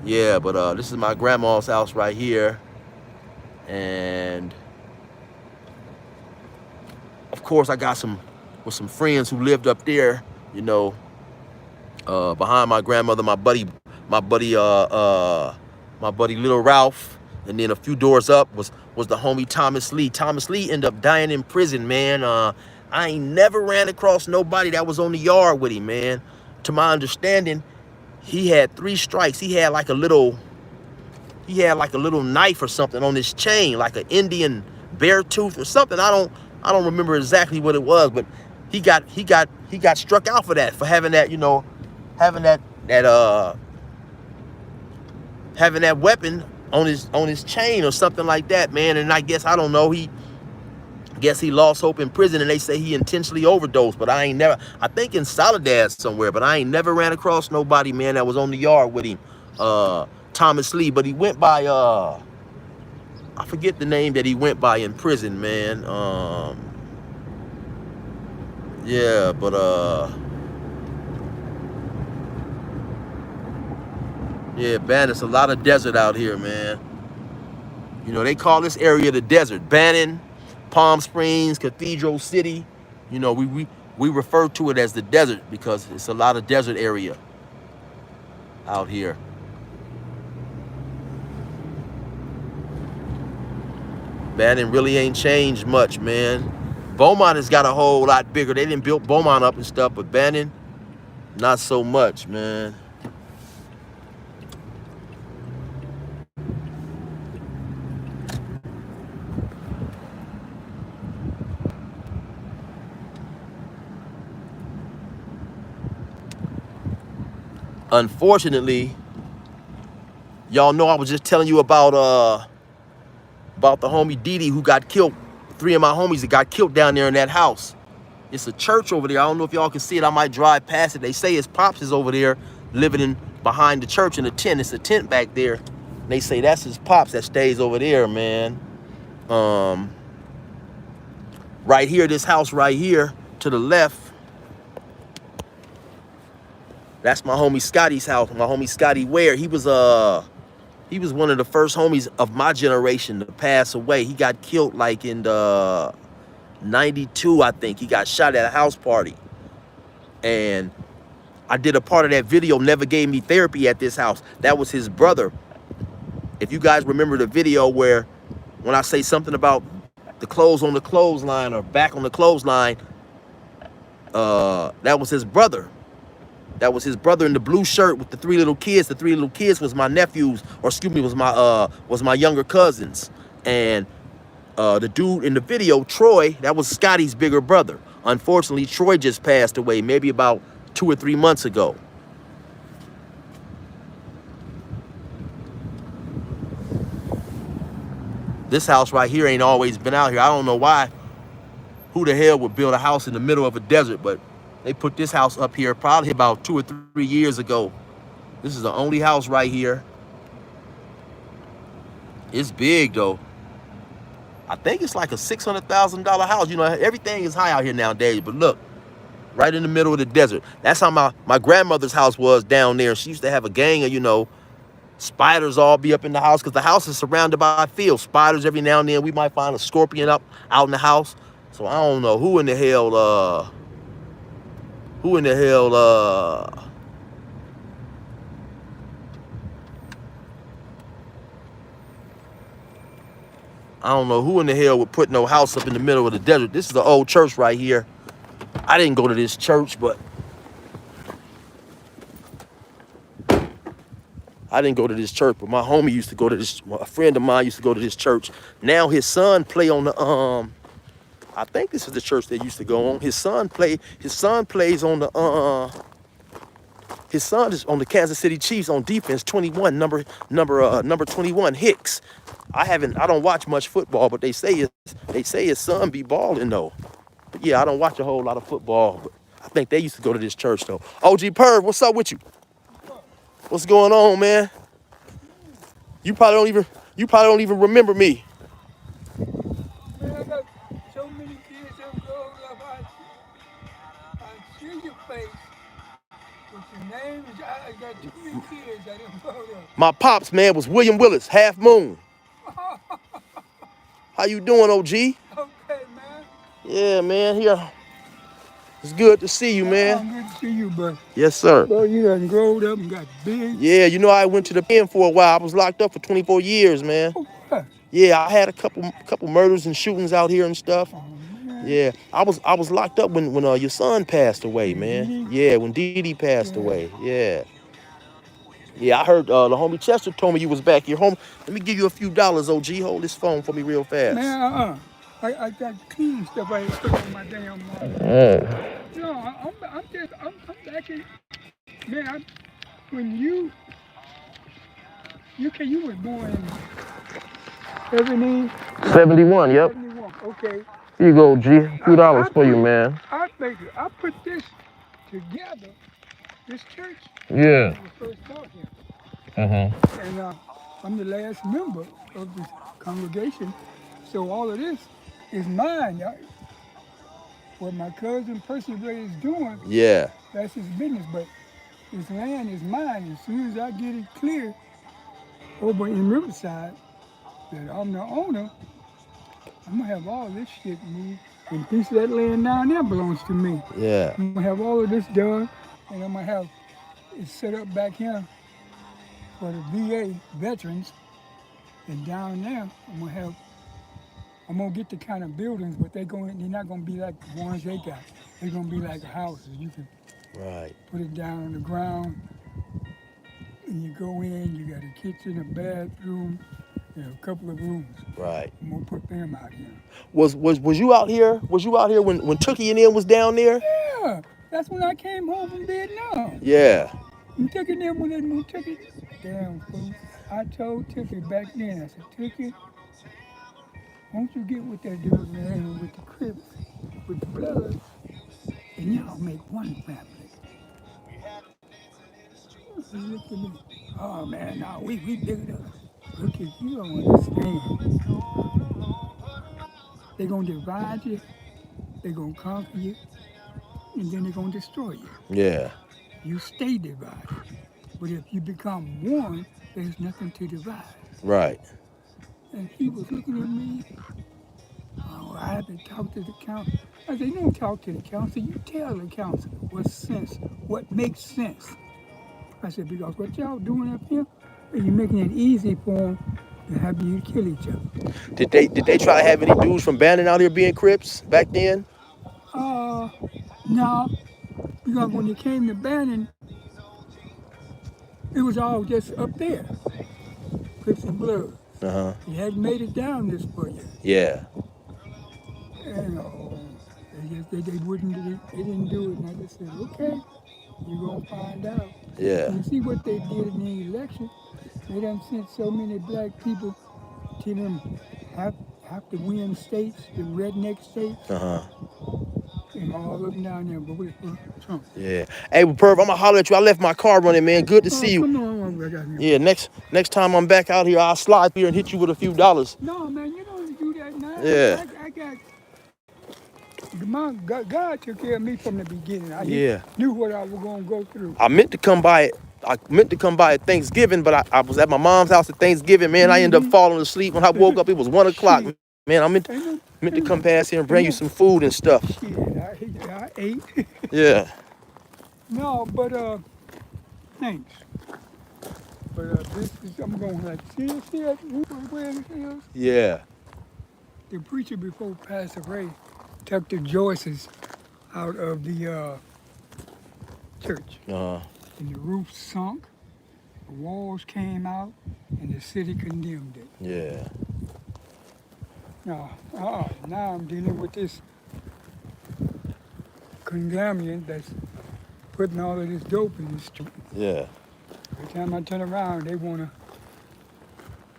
Yeah, but this is my grandma's house right here. And of course, I got some friends who lived up there, you know, behind my grandmother, my buddy Little Ralph, and then a few doors up was the homie Thomas Lee. Thomas Lee ended up dying in prison, man. I ain't never ran across nobody that was on the yard with him, man. To my understanding, he had 3 strikes. He had like a little knife or something on his chain, like an Indian bear tooth or something. I don't remember exactly what it was, but he got struck out for that, for having that, you know, having that weapon on his chain or something like that, man. And I guess, I don't know, he lost hope in prison, and they say he intentionally overdosed. But I think in Soledad somewhere, but I ain't never ran across nobody, man, that was on the yard with him. Thomas Lee, but he went by I forget the name that he went by in prison, man. Yeah, but yeah, Bannon's a lot of desert out here, man. You know, they call this area the desert. Bannon, Palm Springs, Cathedral City. You know, we refer to it as the desert because it's a lot of desert area out here. Bannon really ain't changed much, man. Beaumont has got a whole lot bigger. They didn't build Beaumont up and stuff, but Bannon, not so much, man. Unfortunately, y'all know I was just telling you about the homie Didi who got killed. 3 of my homies that got killed down there in that house. It's a church over there. I don't know if y'all can see it. I might drive past it. They say his pops is over there living behind the church in a tent. It's a tent back there. And they say that's his pops that stays over there, man. Right here, this house right here to the left, that's my homie Scotty's house. My homie Scotty Ware. He was one of the first homies of my generation to pass away. He got killed like in the 92, I think. He got shot at a house party. And I did a part of that video, Never Gave Me Therapy at this house. That was his brother. If you guys remember the video where when I say something about the clothes on the clothesline or back on the clothesline, that was his brother. That was his brother in the blue shirt with the 3 little kids. The 3 little kids was my nephews, or excuse me, was my younger cousins. And the dude in the video, Troy, that was Scotty's bigger brother. Unfortunately, Troy just passed away maybe about 2 or 3 months ago. This house right here ain't always been out here. I don't know why. Who the hell would build a house in the middle of a desert? But they put this house up here probably about 2 or 3 years ago. This is the only house right here. It's big though. I think it's like a $600,000 house. You know, everything is high out here nowadays. But look, right in the middle of the desert. That's how my grandmother's house was down there. She used to have a gang of, you know, spiders all be up in the house because the house is surrounded by fields. Spiders every now and then. We might find a scorpion out in the house. So I don't know who in the hell I don't know who in the hell would put no house up in the middle of the desert. This is the old church right here. I didn't go to this church, but my homie used to go to this, a friend of mine used to go to this church. Now his son play on the, I think this is the church they used to go on. His son plays on the, his son is on the Kansas City Chiefs on defense, 21, number 21, Hicks. I don't watch much football, but they say his son be balling though. But yeah, I don't watch a whole lot of football, but I think they used to go to this church though. OG Perv, what's up with you? What's going on, man? You probably don't even remember me. Man, I got so many kids that grow up. I see your face, but your name is, I got too many kids I didn't grow up. My pops, man, was William Willis, Half Moon. How you doing, OG? Okay, man. Yeah, man, here. It's good to see you, man. Good to see you, bro. Yes, sir. Bro, you done growed up and got big. Yeah, you know, I went to the pen for a while. I was locked up for 24 years, man. Oh, what? Yeah, I had a couple murders and shootings out here and stuff. Oh, man. Yeah, I was locked up when your son passed away, man. Yeah, when Dee passed away. Yeah. Yeah, I heard the homie Chester told me you was back here home. Let me give you a few dollars, OG. Hold this phone for me real fast. Man, I got clean stuff I put on my damn No, I'm back in. Man, when you was born in 70? 71, yep. 71, okay. Here you go, G. A few dollars for you, man. I put this together, this church. Yeah. When we first bought here. Uh-huh. And I'm the last member of this congregation, so all of this is mine. What my cousin Percy Ray is doing, Yeah. that's his business, but this land is mine. As soon as I get it clear over in Riverside that I'm the owner, I'm gonna have all this shit moved, and a piece of that land down there belongs to me. Yeah. I'm gonna have all of this done, and I'm gonna have it set up back here for the VA veterans, and down there I'm gonna get the kind of buildings, but they're not gonna be like the ones they got. They're gonna be like houses. You can put it down on the ground, and you go in. You got a kitchen, a bathroom, a couple of rooms. Right. I'm gonna put them out here. Was you out here? Was you out here when Tookie and them was down there? Yeah, that's when I came home from Vietnam. Yeah. And Tookie them when they took it. Damn fool. I told Tookie back then. I said, Tookie, won't you get with that dude, man, with the Crips, with the Bloods, and y'all make one family. He looked at me. Oh man, no, we bigger than us. Look at you, don't understand. They're gonna divide you, they're gonna conquer you, and then they're gonna destroy you. Yeah. You stay divided. But if you become one, there's nothing to divide. Right. And he was looking at me. Oh, I had to talk to the council. I said, you don't talk to the council, you tell the council what makes sense. I said, because what y'all doing up here, you're making it easy for them to have you kill each other. Did they try to have any dudes from Bannon out here being Crips back then? No, because when it came to Bannon, it was all just up there, Crips and Bloods. Uh-huh. He hadn't made it down this far yet. Yeah. And they wouldn't, they didn't do it. And I just said, okay, you're going to find out. Yeah. You see what they did in the election? They done sent so many black people to them have to win states, the redneck states, Uh-huh. and all of them down there, but we Trump. Yeah. Hey, well, Perv, I'm gonna holler at you. I left my car running, man. Good to see you. Come on, I got here. Yeah, next time I'm back out here, I'll slide here and hit you with a few dollars. No, man, you don't do that now. Yeah. I got, God took care of me from the beginning. I Yeah. knew what I was going to go through. I meant to come by at Thanksgiving, but I was at my mom's house at Thanksgiving, man. I ended up falling asleep. When I woke up, it was 1 o'clock. Man, I meant to come past here and bring you some food and stuff. Shit, I ate. Yeah. No, but thanks. But this is, I'm going like, see that where this is? Yeah. The preacher before passed away took the Joyces out of the church. Uh-huh. And the roof sunk, the walls came out, and the city condemned it. Yeah. Now I'm dealing with this conglomerate that's putting all of this dope in the street. Yeah. Every time I turn around, they wanna,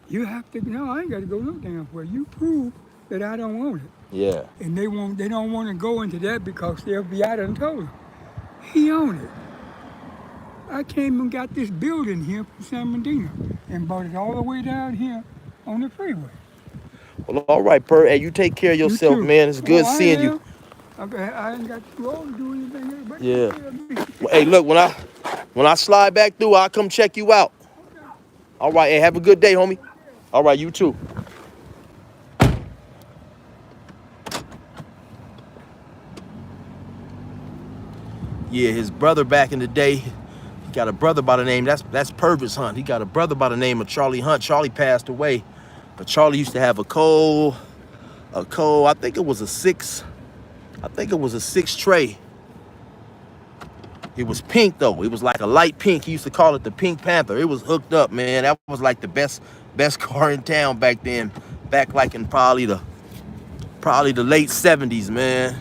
you have to, no, I ain't gotta go no damn where. You prove that I don't want it. Yeah. And they don't wanna go into that because the FBI done told them, he owned it. I came and got this building here from San Medina and brought it all the way down here on the freeway. Well, all right, Per. Hey, you take care of yourself, too. man. It's good seeing you. I ain't got too old to do anything else but Yeah. take care of me. Well, hey, look, when I slide back through, I'll come check you out. All right, hey, have a good day, homie. All right, you too. Yeah, his brother back in the day, he got a brother by the name, that's Purvis Hunt. He got a brother by the name of Charlie Hunt. Charlie passed away, but Charlie used to have a coal, I think it was a six tray. It was pink though. It was like a light pink. He used to call it the Pink Panther. It was hooked up, man. That was like the best car in town back then. Back like in probably the late 70s, man.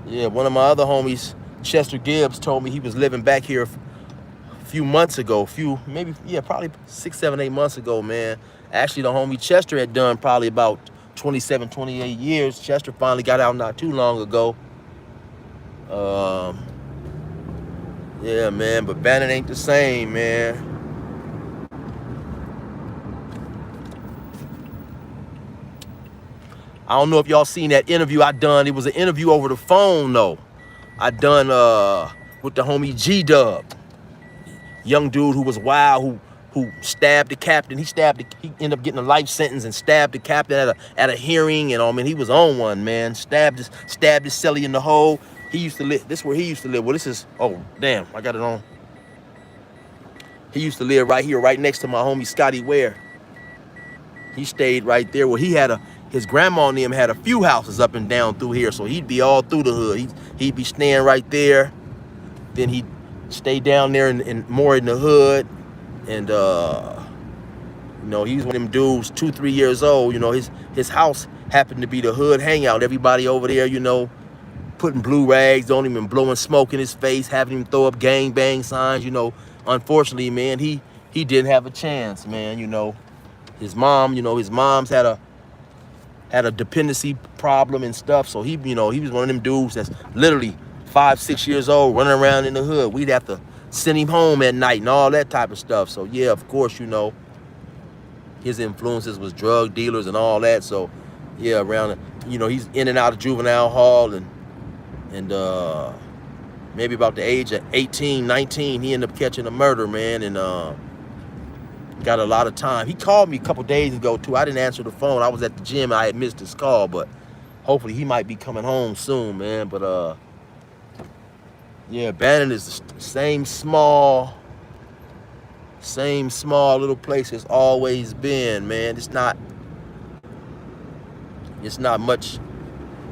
Yeah, one of my other homies, Chester Gibbs, told me he was living back here a few months ago. Probably 6, 7, 8 months ago, man. Actually, the homie Chester had done probably about 27, 28 years. Chester finally got out not too long ago. Yeah, man, but Bannon ain't the same, man. I don't know if y'all seen that interview I done. It was an interview over the phone, though. I done with the homie G-Dub. Young dude who was wild, who stabbed the captain. He ended up getting a life sentence and stabbed the captain at a hearing. And he was on one, man. Stabbed his celly in the hole. He used to live, this is where he used to live. Well, this is, oh, damn, I got it on. He used to live right here, right next to my homie Scotty Ware. He stayed right there. Well, his grandma and them had a few houses up and down through here, so he'd be all through the hood. He'd be staying right there. Then he'd stay down there and more in the hood. And, he was one of them dudes, 2, 3 years old. His house happened to be the hood hangout. Everybody over there, putting blue rags on him and blowing smoke in his face, having him throw up gang bang signs. Unfortunately, man, he didn't have a chance, man. His mom's had a dependency problem and stuff. So he was one of them dudes that's literally 5, 6 years old, running around in the hood. We'd have to send him home at night and all that type of stuff. So yeah, of course, you know, his influences was drug dealers and all that. So yeah, around, you know, he's in and out of juvenile hall, and maybe about the age of 18, 19, he ended up catching a murder, man, and got a lot of time. He called me a couple days ago too. I didn't answer the phone. I was at the gym. I had missed his call, but hopefully he might be coming home soon, man. But yeah, Bannon is the same small little place it's always been, man. It's not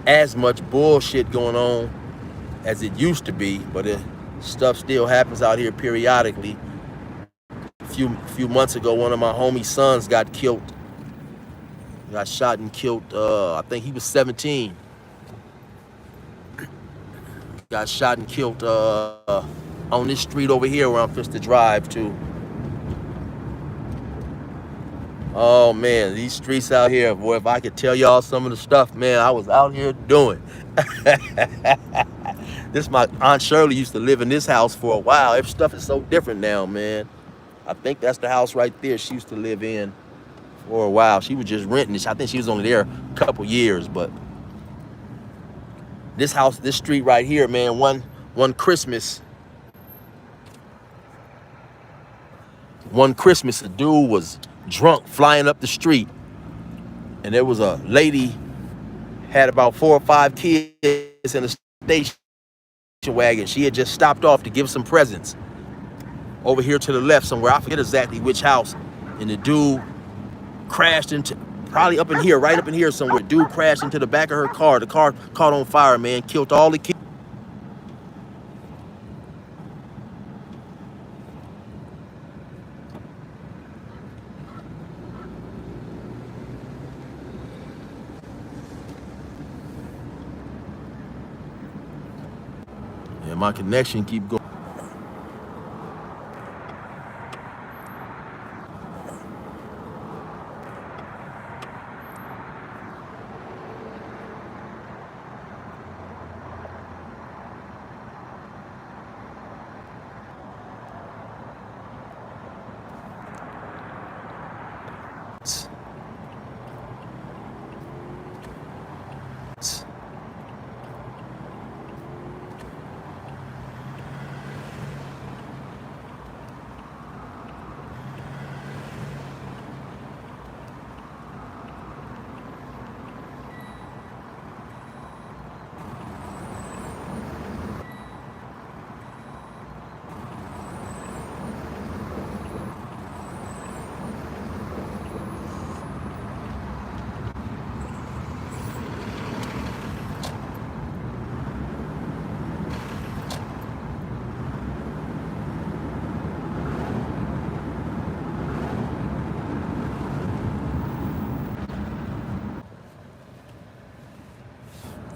as much bullshit going on as it used to be, but stuff still happens out here periodically. A few months ago, one of my homie's sons got shot and killed. I think he was 17. Got shot and killed on this street over here where I'm supposed to drive to. Oh man, these streets out here, boy, if I could tell y'all some of the stuff, man, I was out here doing. My Aunt Shirley used to live in this house for a while. Every stuff is so different now, man. I think that's the house right there she used to live in for a while. She was just renting it. I think she was only there a couple years, but this house, this street right here, man, one Christmas, a dude was drunk flying up the street, and there was a lady, had about 4 or 5 kids in a station wagon. She had just stopped off to give some presents over here to the left somewhere. I forget exactly which house. And the dude crashed into, probably up in here, right up in here somewhere. Dude crashed into the back of her car. The car caught on fire, man. Killed all the kids. Yeah, my connection keep going.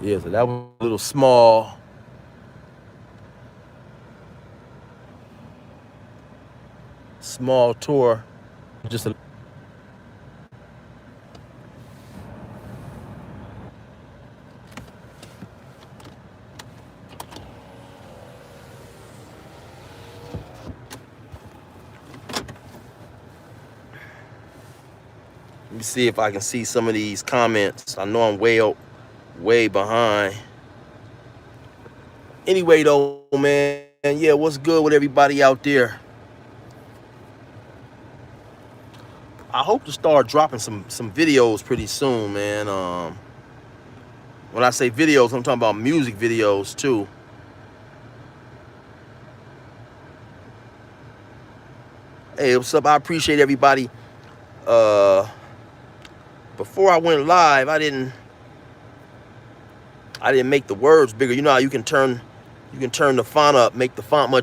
Yeah, so that was a little small tour. Just a let me see if I can see some of these comments. I know I'm way behind. Anyway though, man, yeah, what's good with everybody out there? I hope to start dropping some videos pretty soon, man. When I say videos, I'm talking about music videos too. Hey, what's up? I appreciate everybody. Before I went live, I didn't make the words bigger. You know how you can turn the font up, make the font much